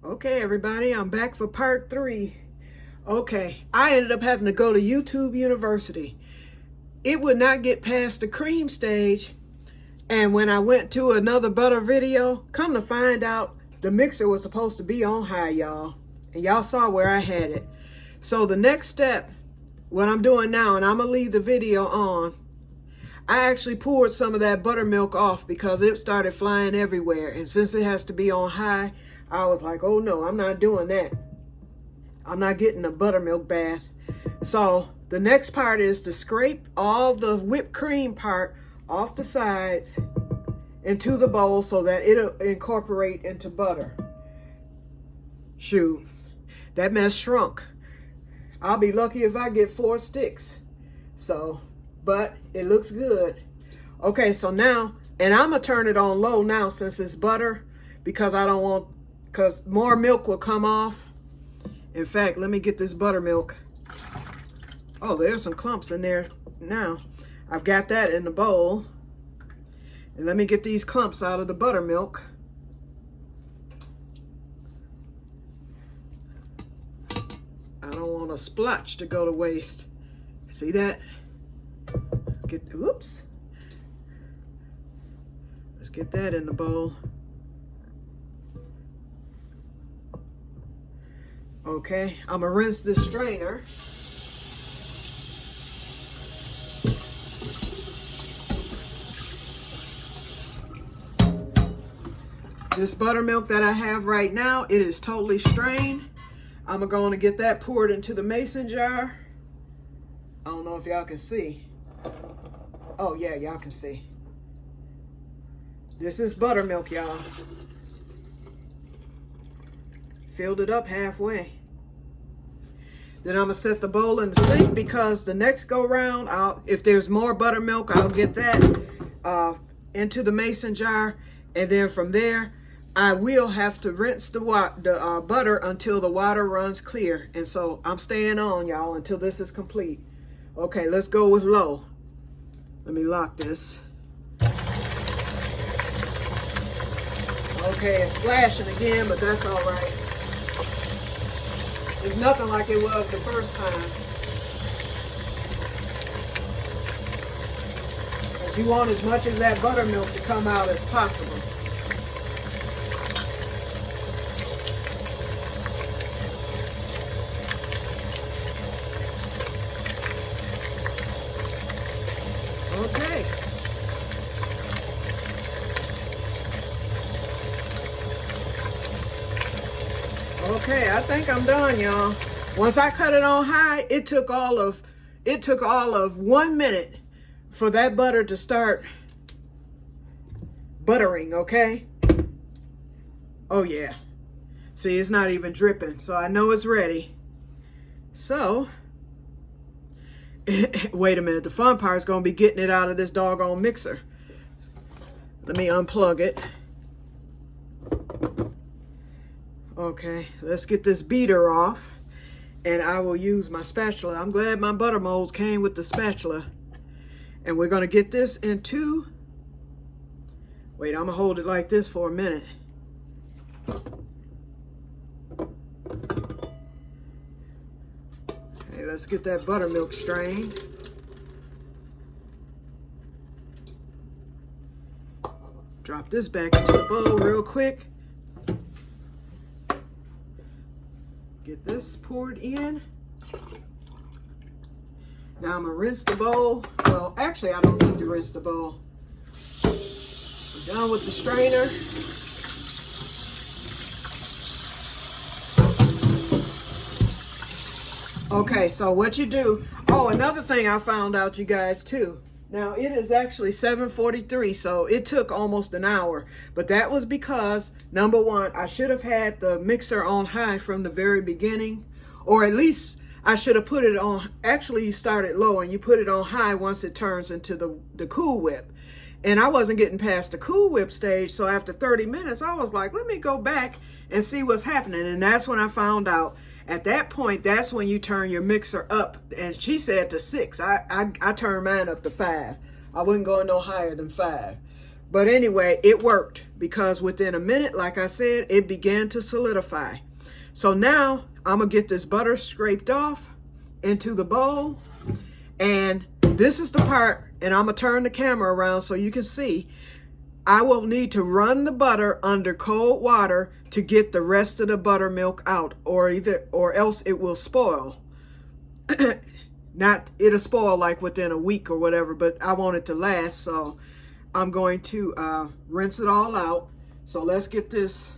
Okay, everybody, I'm back for part 3. Okay, I ended up having to go to YouTube University. It would not get past the cream stage, and when I went to another butter video, come to find out, the mixer was supposed to be on high, y'all. And y'all saw where I had it. So the next step, what I'm doing now, and I'm going to leave the video on, I actually poured some of that buttermilk off because it started flying everywhere. And since it has to be on high, I was like, oh no, I'm not doing that. I'm not getting a buttermilk bath. So the next part is to scrape all the whipped cream part off the sides into the bowl so that it'll incorporate into butter. Shoot, that mess shrunk. I'll be lucky if I get 4 sticks. So, but it looks good. Okay, so now, and I'm gonna turn it on low now since it's butter, because I don't want, because more milk will come off. In fact, let me get this buttermilk. Oh, there's some clumps in there now. I've got that in the bowl. And let me get these clumps out of the buttermilk. I don't want a splotch to go to waste. See that? Oops. Let's get that in the bowl. Okay, I'm gonna rinse this strainer. This buttermilk that I have right now, it is totally strained. I'm going to get that poured into the mason jar. I don't know if y'all can see. Oh yeah, y'all can see. This is buttermilk, y'all. Filled it up halfway. Then I'm gonna set the bowl in the sink because the next go round, if there's more buttermilk, I'll get that into the mason jar, and then from there, I will have to rinse the butter until the water runs clear. And so I'm staying on, y'all, until this is complete. Okay, let's go with low. Let me lock this. Okay, it's splashing again, but that's all right. It's nothing like it was the first time. Because you want as much of that buttermilk to come out as possible. Okay. Okay, I think I'm done, y'all. Once I cut it on high, it took all of 1 minute for that butter to start buttering, okay? Oh yeah. See, it's not even dripping, so I know it's ready. So, wait a minute, the fun part is going to be getting it out of this doggone mixer. Let me unplug it. Okay, let's get this beater off, and I will use my spatula. I'm glad my butter molds came with the spatula. And we're going to get this into, wait, I'm going to hold it like this for a minute. Okay, let's get that buttermilk strained. Drop this back into the bowl real quick. Get this poured in. Now I'm gonna rinse the bowl. Well, actually I don't need to rinse the bowl. We're done with the strainer. Okay, so what you do, oh, another thing I found out, you guys, too. Now, it is actually 7:43, so it took almost an hour. But that was because, number one, I should have had the mixer on high from the very beginning. Or at least I should have put it on, actually you start it low and you put it on high once it turns into the Cool Whip. And I wasn't getting past the Cool Whip stage, so after 30 minutes, I was like, let me go back and see what's happening. And that's when I found out. At that point, that's when you turn your mixer up. And she said to 6. I turned mine up to 5. I wouldn't go no higher than 5. But anyway, it worked because within a minute, like I said, it began to solidify. So now I'm going to get this butter scraped off into the bowl. And this is the part, and I'm going to turn the camera around so you can see. I will need to run the butter under cold water to get the rest of the buttermilk out, or else it will spoil. It'll spoil like within a week or whatever, but I want it to last, so I'm going to rinse it all out. So let's get this.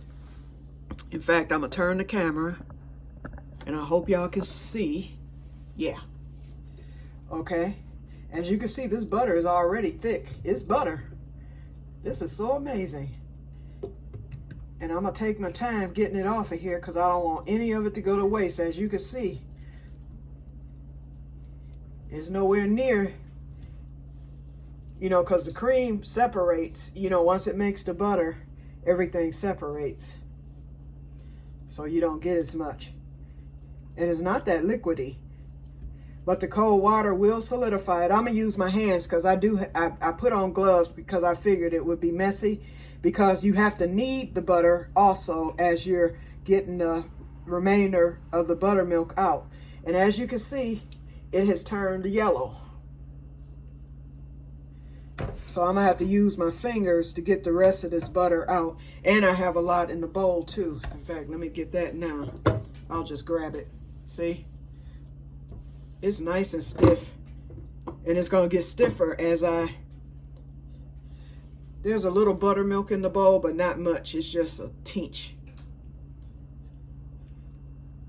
In fact, I'm going to turn the camera, and I hope y'all can see. Yeah. Okay. As you can see, this butter is already thick. It's butter. This is so amazing. And I'm going to take my time getting it off of here because I don't want any of it to go to waste. As you can see, it's nowhere near, because the cream separates. Once it makes the butter, everything separates. So you don't get as much. And it's not that liquidy. But the cold water will solidify it. I'm going to use my hands because I put on gloves because I figured it would be messy, because you have to knead the butter also as you're getting the remainder of the buttermilk out. And as you can see, it has turned yellow. So I'm going to have to use my fingers to get the rest of this butter out. And I have a lot in the bowl too. In fact, let me get that now. I'll just grab it. See? It's nice and stiff. And it's going to get stiffer as there's a little buttermilk in the bowl, but not much. It's just a tinge.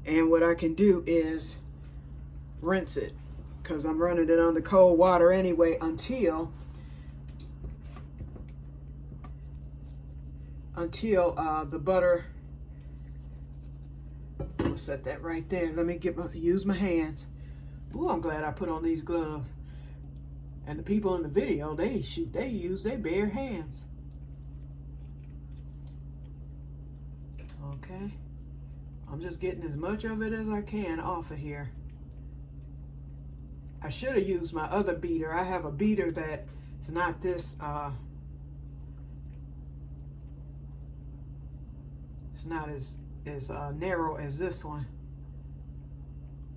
And what I can do is rinse it, because I'm running it under cold water anyway until the butter. I'll set that right there. Let me use my hands. Ooh, I'm glad I put on these gloves. And the people in the video, they use their bare hands. Okay. I'm just getting as much of it as I can off of here. I should have used my other beater. I have a beater that's not this, it's not as narrow as this one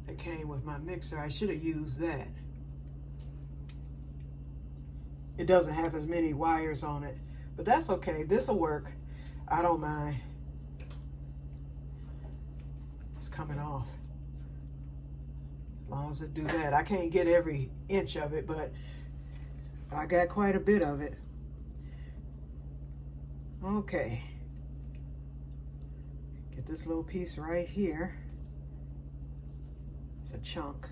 that came with my mixer. I should have used that. It doesn't have as many wires on it, but that's okay. This will work. I don't mind. It's coming off. As long as it do that. I can't get every inch of it, but I got quite a bit of it. Okay. Get this little piece right here. It's a chunk.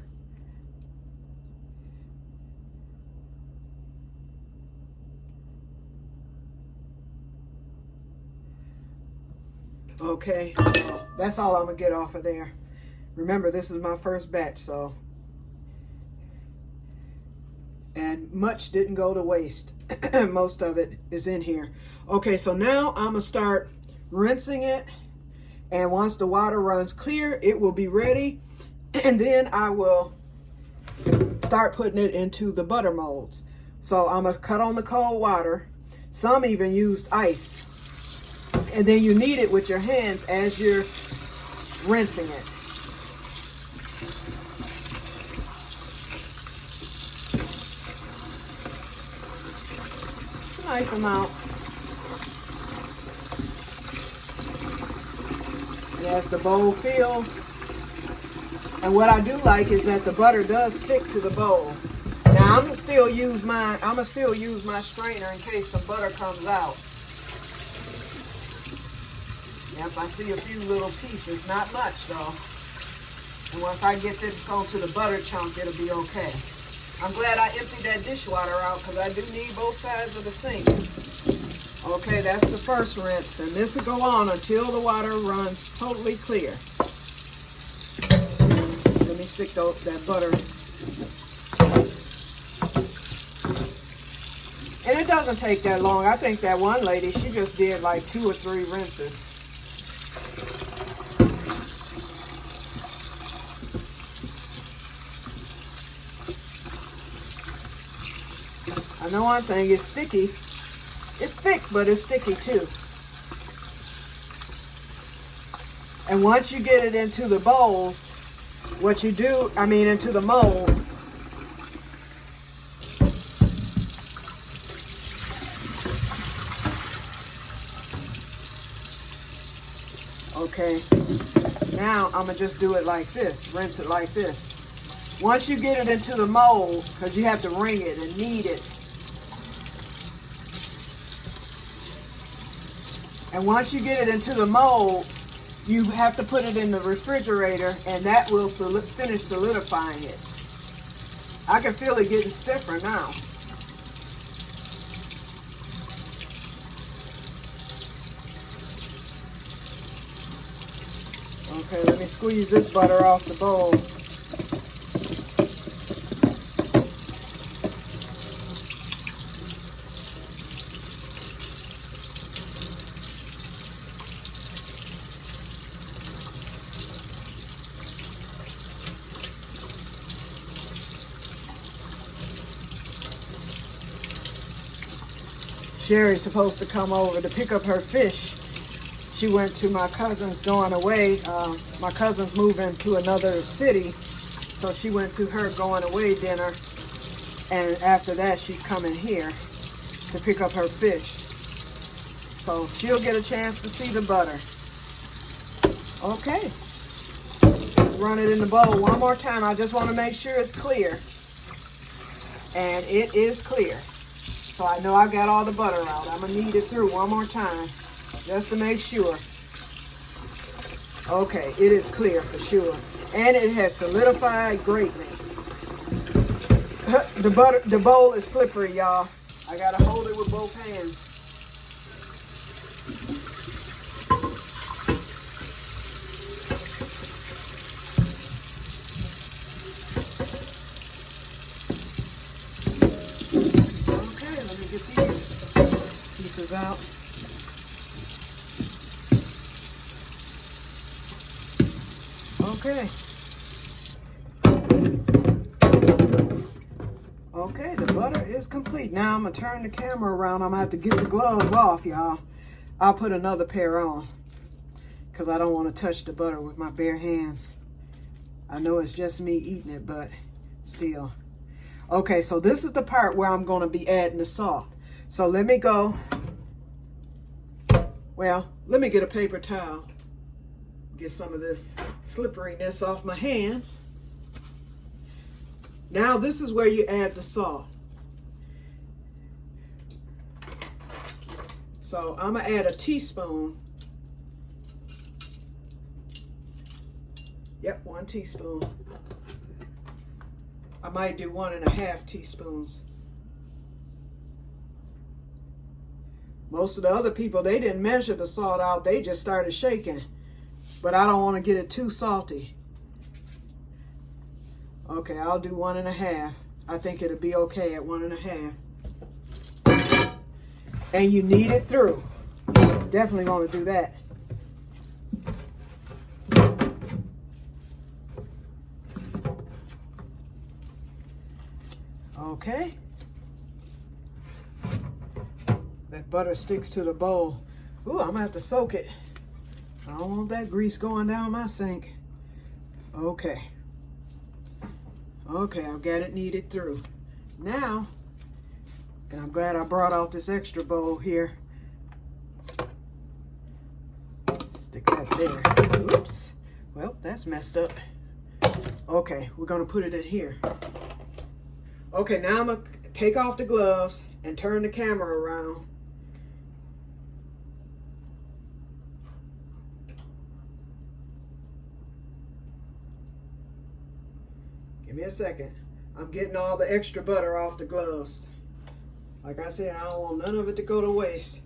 Okay, so that's all I'm gonna get off of there. Remember, this is my first batch, so. And much didn't go to waste. Most of it is in here. Okay, so now I'm gonna start rinsing it. And once the water runs clear, it will be ready. And then I will start putting it into the butter molds. So I'm gonna cut on the cold water. Some even used ice. And then you knead it with your hands as you're rinsing it. It's a nice amount. And as the bowl fills, and what I do like is that the butter does stick to the bowl. Now I'm gonna still use my strainer in case some butter comes out. Yep, I see a few little pieces, not much though. And once I get this onto the butter chunk, it'll be okay. I'm glad I emptied that dishwater out because I do need both sides of the sink. Okay, that's the first rinse, and this will go on until the water runs totally clear. Let me stick that butter. And it doesn't take that long. I think that one lady, she just did like 2 or 3 rinses. I know one thing, it's sticky. It's thick, but it's sticky too. And once you get it into the bowls, what you do, into the mold, okay, now I'm gonna just do it like this, rinse it like this. Once you get it into the mold, because you have to wring it and knead it, and once you get it into the mold, you have to put it in the refrigerator, and that will finish solidifying it. I can feel it getting stiffer now. Okay, let me squeeze this butter off the bowl. Sherry's supposed to come over to pick up her fish. She went to my cousin's going away. My cousin's moving to another city, so she went to her going away dinner, and after that she's coming here to pick up her fish. So she'll get a chance to see the butter. Okay, run it in the bowl one more time. I just want to make sure it's clear, and it is clear. So I know I got all the butter out. I'm gonna knead it through one more time just to make sure. Okay, it is clear for sure. And it has solidified greatly. The bowl is slippery, y'all. I gotta hold it with both hands. Okay, let me get these pieces out. Okay. Okay, the butter is complete. Now I'm going to turn the camera around. I'm going to have to get the gloves off, y'all. I'll put another pair on because I don't want to touch the butter with my bare hands. I know it's just me eating it, but still. Okay, so this is the part where I'm going to be adding the salt. So let me go. Well, let me get a paper towel. Get some of this slipperiness off my hands. Now this is where you add the salt. So I'm gonna add a teaspoon. Yep, 1 teaspoon. I might do 1.5 teaspoons. Most of the other people, they didn't measure the salt out. They just started shaking. But I don't want to get it too salty. Okay, I'll do 1.5. I think it'll be okay at 1.5. And you knead it through. Definitely want to do that. Okay. That butter sticks to the bowl. Ooh, I'm gonna have to soak it. I don't want that grease going down my sink. Okay. Okay, I've got it kneaded through. Now, and I'm glad I brought out this extra bowl here. Stick that there. Oops. Well, that's messed up. Okay, we're gonna put it in here. Okay, now I'm gonna take off the gloves and turn the camera around. Give me a second. I'm getting all the extra butter off the gloves. Like I said, I don't want none of it to go to waste.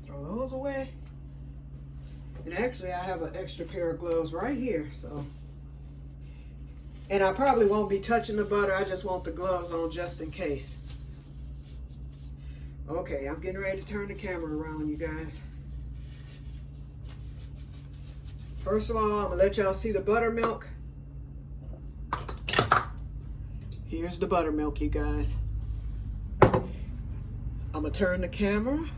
Throw those away. And actually, I have an extra pair of gloves right here, so. And I probably won't be touching the butter. I just want the gloves on just in case. Okay, I'm getting ready to turn the camera around, you guys. First of all, I'm gonna let y'all see the buttermilk. Here's the buttermilk, you guys. I'm gonna turn the camera.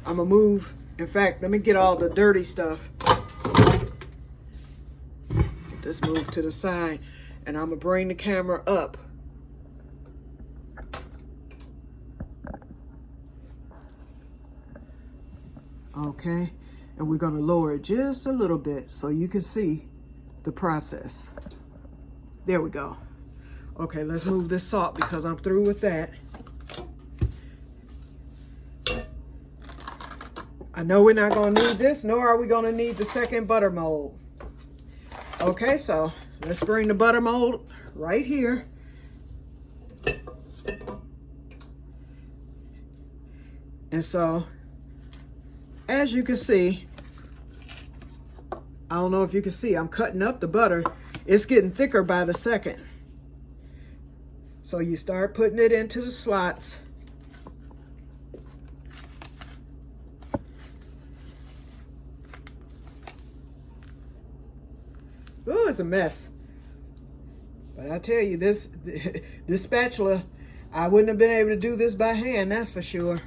I'm gonna move. In fact, let me get all the dirty stuff. Get this moved to the side. And I'm gonna bring the camera up. Okay, and we're gonna lower it just a little bit so you can see the process. There we go. Okay, let's move this salt because I'm through with that. I know we're not gonna need this, nor are we gonna need the second butter mold. Okay, so let's bring the butter mold right here. And so, as you can see, I don't know if you can see, I'm cutting up the butter. It's getting thicker by the second. So you start putting it into the slots. Ooh, it's a mess. But I tell you, this spatula, I wouldn't have been able to do this by hand, that's for sure.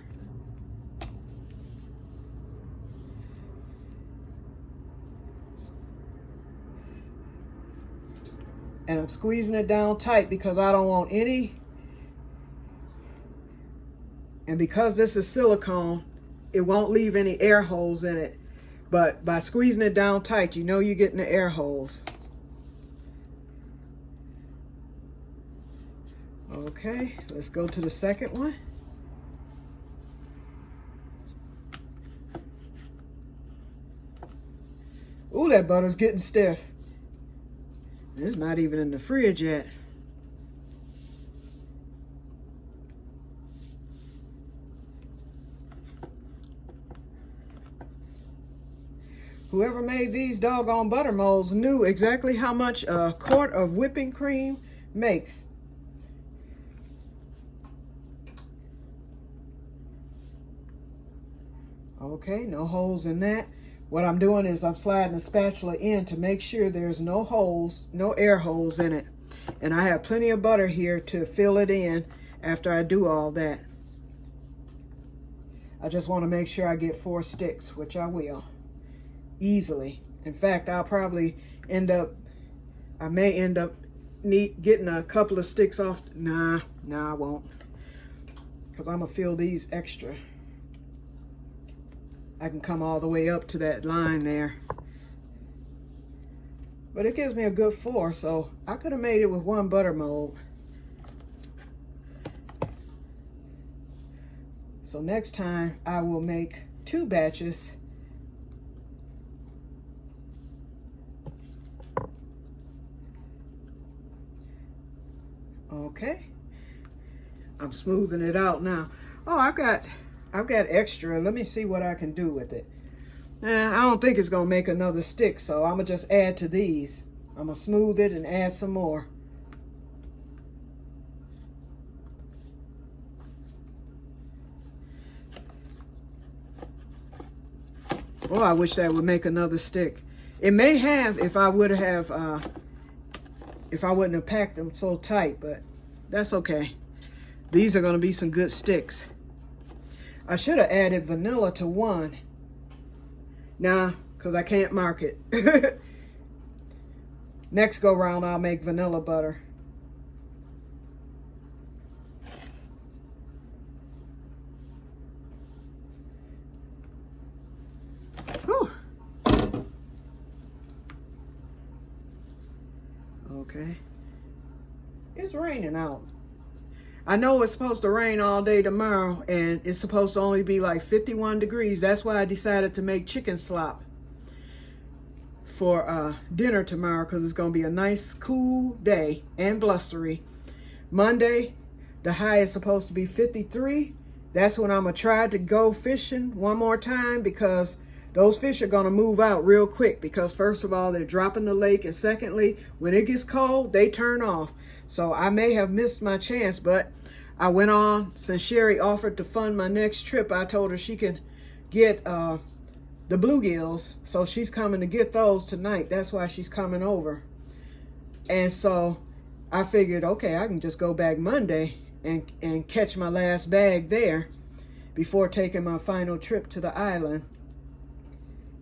And I'm squeezing it down tight because I don't want any. And because this is silicone, it won't leave any air holes in it. But by squeezing it down tight, you know you're getting the air holes. Okay, let's go to the second one. Ooh, that butter's getting stiff. It's not even in the fridge yet. Whoever made these doggone butter molds knew exactly how much a quart of whipping cream makes. Okay, no holes in that. What I'm doing is I'm sliding the spatula in to make sure there's no holes, no air holes in it. And I have plenty of butter here to fill it in after I do all that. I just want to make sure I get 4 sticks, which I will, easily. In fact, I'll probably end up, I may end up getting a couple of sticks off. Nah, I won't. Because I'm going to fill these extra. I can come all the way up to that line there. But it gives me a good 4, so I could have made it with 1 butter mold. So next time I will make 2 batches. Okay. I'm smoothing it out now. Oh, I've got extra. Let me see what I can do with it. I don't think it's gonna make another stick, so I'm gonna just add to these. I'm gonna smooth it and add some more. Oh, I wish that would make another stick. It may have if I wouldn't have packed them so tight, but that's okay. These are gonna be some good sticks. I should have added vanilla to 1. Nah, because I can't mark it. Next go round, I'll make vanilla butter. Whew. Okay. It's raining out. I know it's supposed to rain all day tomorrow, and it's supposed to only be like 51 degrees. That's why I decided to make chicken slop for dinner tomorrow, because it's going to be a nice, cool day and blustery. Monday, the high is supposed to be 53. That's when I'm going to try to go fishing one more time, because those fish are going to move out real quick, because first of all, they're dropping the lake, and secondly, when it gets cold, they turn off. So I may have missed my chance, but I went on, since Sherry offered to fund my next trip, I told her she can get the bluegills, so she's coming to get those tonight. That's why she's coming over. And so I figured, okay, I can just go back Monday and catch my last bag there before taking my final trip to the island.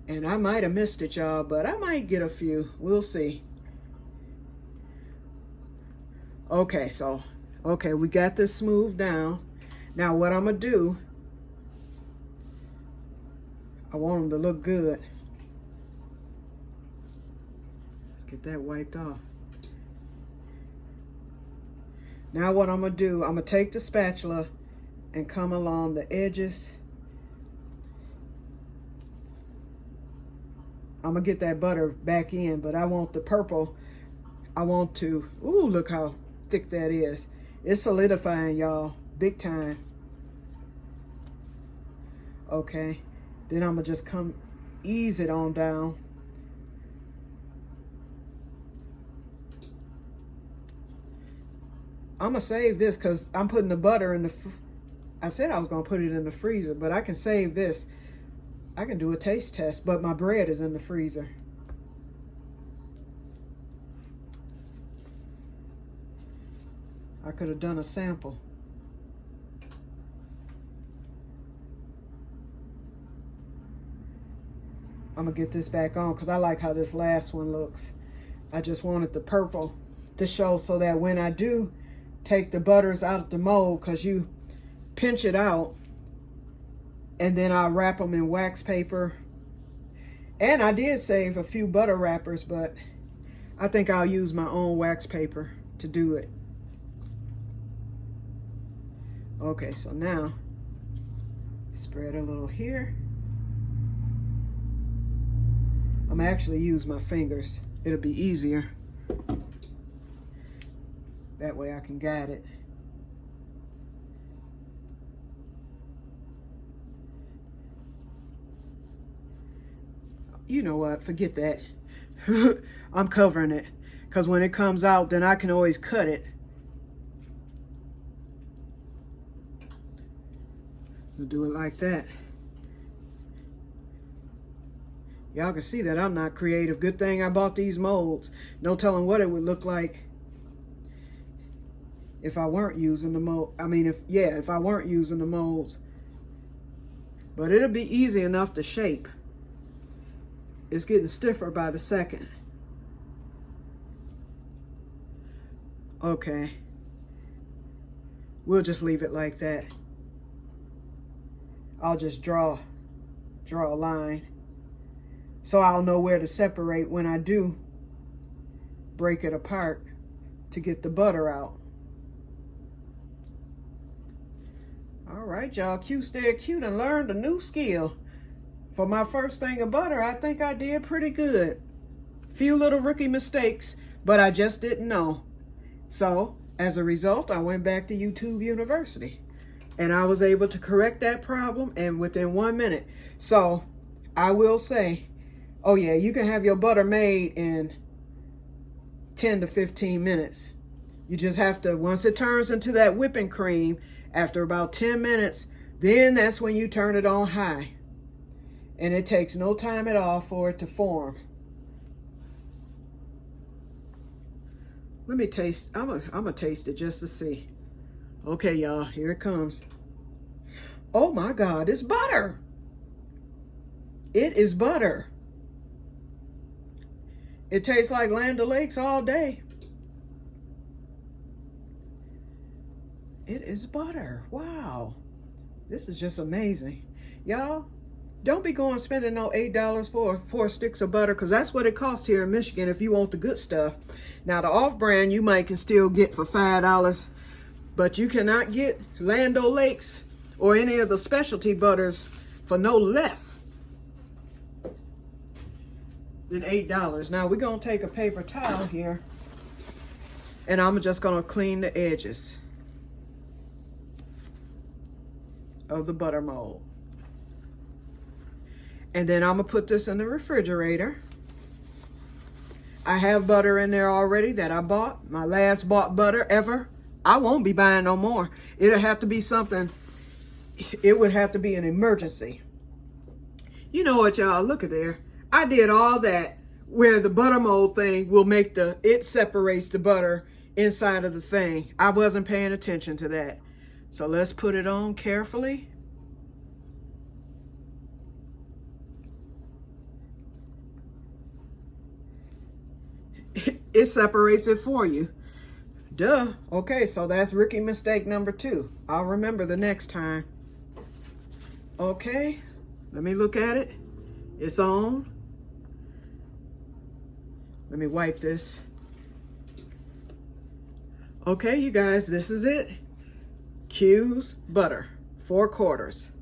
And I might have missed it, y'all, but I might get a few. We'll see. Okay, we got this smoothed down. Now what I'm gonna do, I want them to look good. Let's get that wiped off. Now what I'm gonna do, I'm gonna take the spatula and come along the edges. I'm gonna get that butter back in, but I want the purple. I want to, ooh, look how thick that is. It's solidifying, y'all, big time. Okay, then I'm gonna just come ease it on down. I'm gonna save this because I'm putting the butter in the, I said I was gonna put it in the freezer, but I can save this. I can do a taste test, but my bread is in the freezer. I could have done a sample. I'm gonna get this back on because I like how this last one looks. I just wanted the purple to show so that when I do take the butters out of the mold, because you pinch it out, and then I'll wrap them in wax paper. And I did save a few butter wrappers, but I think I'll use my own wax paper to do it. Okay, so now spread a little here. I'm actually use my fingers. It'll be easier. That way I can guide it. You know what, forget that. I'm covering it, because when it comes out, then I can always cut it. We'll do it like that. Y'all can see that I'm not creative. Good thing I bought these molds. No telling what it would look like if I weren't using the mold. I mean, if I weren't using the molds. But it'll be easy enough to shape. It's getting stiffer by the second. Okay. We'll just leave it like that. I'll just draw a line, so I'll know where to separate when I do break it apart to get the butter out. All right, y'all, Que-stead-Que and learned a new skill. For my first thing of butter, I think I did pretty good. Few little rookie mistakes, but I just didn't know. So, as a result, I went back to YouTube University. And I was able to correct that problem and within 1 minute. So I will say, oh yeah, you can have your butter made in 10 to 15 minutes. You just have to, once it turns into that whipping cream, after about 10 minutes, then that's when you turn it on high. And it takes no time at all for it to form. Let me taste, I'm gonna taste it just to see. Okay, y'all, here it comes. Oh my God, it's butter. It is butter. It tastes like Land O'Lakes all day. It is butter. Wow. This is just amazing. Y'all, don't be going spending no $8 for 4 sticks of butter, because that's what it costs here in Michigan if you want the good stuff. Now, the off-brand you might can still get for $5. But you cannot get Land O'Lakes or any of the specialty butters for no less than $8. Now we're gonna take a paper towel here and I'm just gonna clean the edges of the butter mold. And then I'm gonna put this in the refrigerator. I have butter in there already that I bought, my last bought butter ever. I won't be buying no more. It'll have to be something, it would have to be an emergency. You know what, y'all, look at there. I did all that where the butter mold thing will make it separates the butter inside of the thing. I wasn't paying attention to that. So let's put it on carefully. It separates it for you. Duh. Okay, so that's rookie mistake number 2. I'll remember the next time. Okay, let me look at it. It's on. Let me wipe this. Okay, you guys, this is it. Q's butter, 4/4.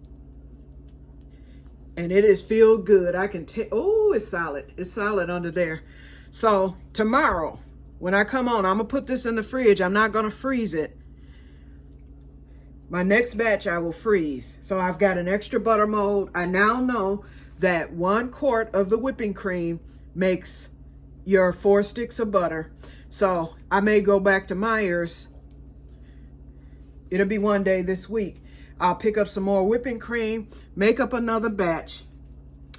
And it is feel good. I can tell. Oh, it's solid. It's solid under there. So tomorrow, when I come on, I'm going to put this in the fridge. I'm not going to freeze it. My next batch I will freeze. So I've got an extra butter mold. I now know that 1 quart of the whipping cream makes your 4 sticks of butter. So I may go back to Meijer's. It'll be one day this week. I'll pick up some more whipping cream, make up another batch,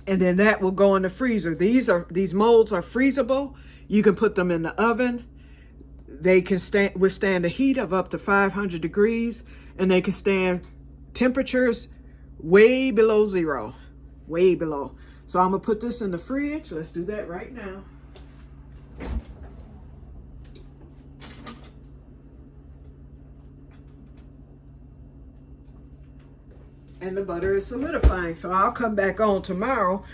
and then that will go in the freezer. These molds are freezable. You can put them in the oven. They can withstand a heat of up to 500 degrees, and they can stand temperatures way below 0, way below. So I'm gonna put this in the fridge. Let's do that right now. And the butter is solidifying. So I'll come back on tomorrow.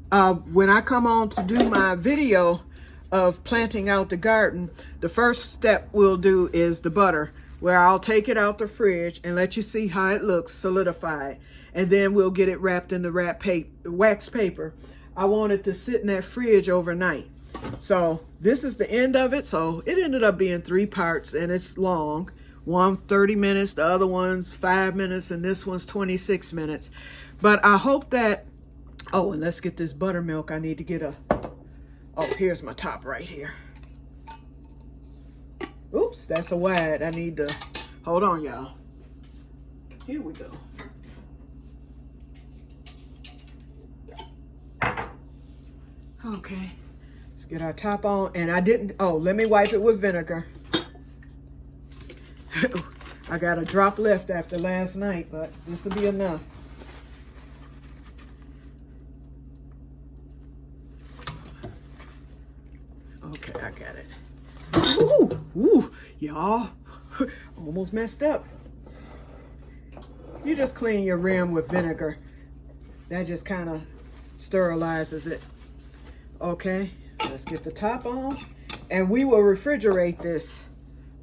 When I come on to do my video of planting out the garden, the first step we'll do is the butter, where I'll take it out the fridge and let you see how it looks solidified. And then we'll get it wrapped in the wax paper. I want it to sit in that fridge overnight. So this is the end of it. So it ended up being 3 parts, and it's long. One 30 minutes, the other one's 5 minutes, and this one's 26 minutes. But I hope that, oh, and let's get this buttermilk. I need to get oh, here's my top right here. Oops, that's a wide. I need to, hold on, y'all. Here we go. Okay, let's get our top on. And I didn't, oh, let me wipe it with vinegar. I got a drop left after last night, but this will be enough. Okay, I got it. Ooh, y'all, almost messed up. You just clean your rim with vinegar. That just kind of sterilizes it. Okay, let's get the top on, and we will refrigerate this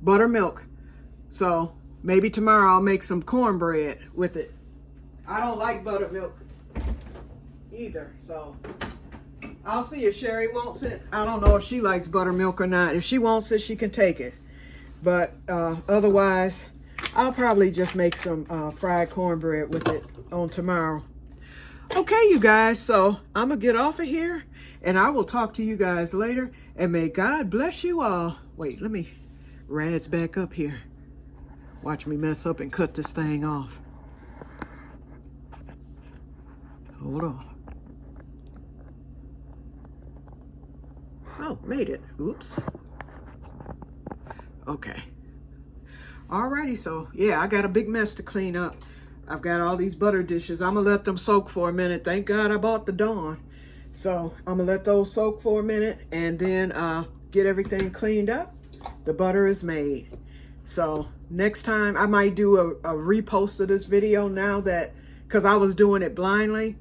buttermilk. So maybe tomorrow I'll make some cornbread with it. I don't like buttermilk either, so I'll see if Sherry wants it. I don't know if she likes buttermilk or not. If she wants it, she can take it. But otherwise, I'll probably just make some fried cornbread with it on tomorrow. Okay, you guys, so I'm going to get off of here, and I will talk to you guys later. And may God bless you all. Wait, let me rise back up here. Watch me mess up and cut this thing off. Hold on. Oh, made it. Oops. Okay. Alrighty, so yeah, I got a big mess to clean up. I've got all these butter dishes. I'm gonna let them soak for a minute. Thank God I bought the Dawn. So I'm gonna let those soak for a minute and then get everything cleaned up. The butter is made. So next time I might do a repost of this video now that, because I was doing it blindly.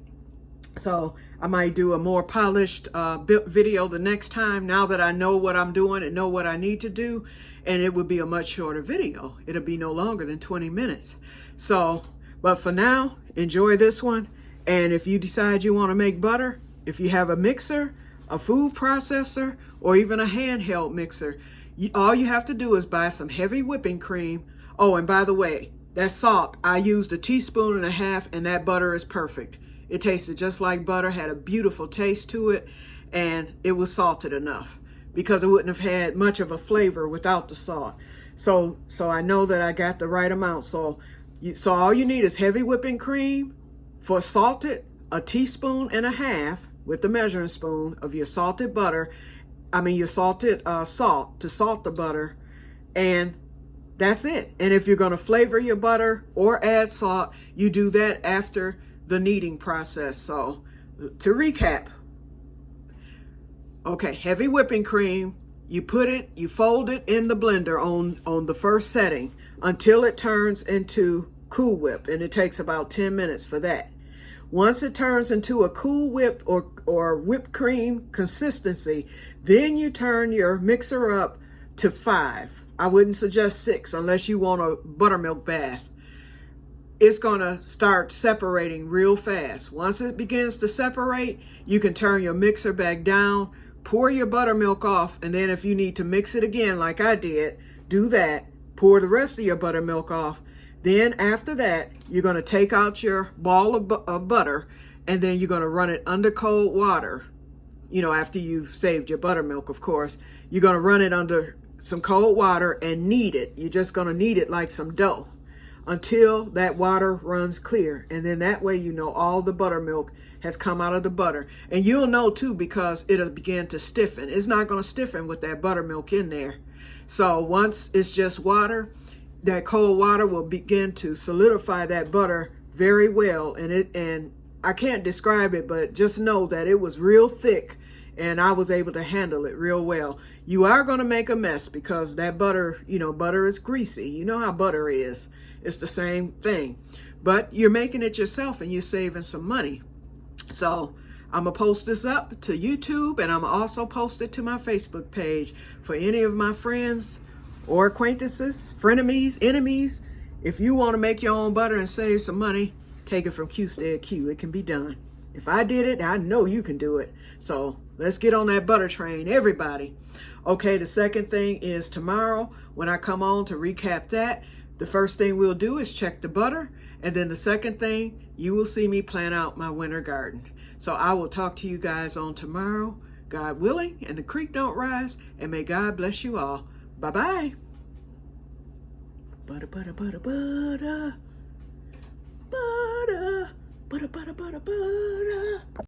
So I might do a more polished video the next time, now that I know what I'm doing and know what I need to do. And it would be a much shorter video. It'll be no longer than 20 minutes. So, but for now, enjoy this one. And if you decide you want to make butter, if you have a mixer, a food processor, or even a handheld mixer, all you have to do is buy some heavy whipping cream. Oh, and by the way, that salt, I used 1.5 teaspoons, and that butter is perfect. It tasted just like butter, had a beautiful taste to it, and it was salted enough because it wouldn't have had much of a flavor without the salt. So I know that I got the right amount. So all you need is heavy whipping cream for salted, 1.5 teaspoons, with the measuring spoon of your salted butter. I mean, your salted salt to salt the butter. And that's it. And if you're going to flavor your butter or add salt, you do that after the kneading process. So to recap, okay, heavy whipping cream, you fold it in the blender on the first setting until it turns into Cool Whip, and it takes about 10 minutes for that. Once it turns into a Cool Whip or whipped cream consistency, then you turn your mixer up to 5. I wouldn't suggest 6 unless you want a buttermilk bath. It's going to start separating real fast. Once it begins to separate, you can turn your mixer back down, pour your buttermilk off, and then if you need to mix it again like I did, do that. Pour the rest of your buttermilk off. Then after that, you're going to take out your ball of butter, and then you're going to run it under cold water. You know, after you've saved your buttermilk, of course. You're going to run it under some cold water and knead it. You're just going to knead it like some dough until that water runs clear. And then that way you know all the buttermilk has come out of the butter. And you'll know too because it'll begin to stiffen. It's not going to stiffen with that buttermilk in there. So once it's just water, that cold water will begin to solidify that butter very well. And I can't describe it, but just know that it was real thick and I was able to handle it real well. You are going to make a mess because that butter, you know, butter is greasy. You know how butter is. It's the same thing. But you're making it yourself and you're saving some money. So I'm going to post this up to YouTube, and I'm going to also post it to my Facebook page for any of my friends or acquaintances, frenemies, enemies. If you want to make your own butter and save some money, take it from Que-stead-Que. It can be done. If I did it, I know you can do it. So let's get on that butter train, everybody. Okay, the second thing is tomorrow when I come on to recap that, the first thing we'll do is check the butter. And then the second thing, you will see me plan out my winter garden. So I will talk to you guys on tomorrow, God willing, and the creek don't rise. And may God bless you all. Bye-bye. Butter, butter, butter, butter. Butter, butter, butter, butter, butter.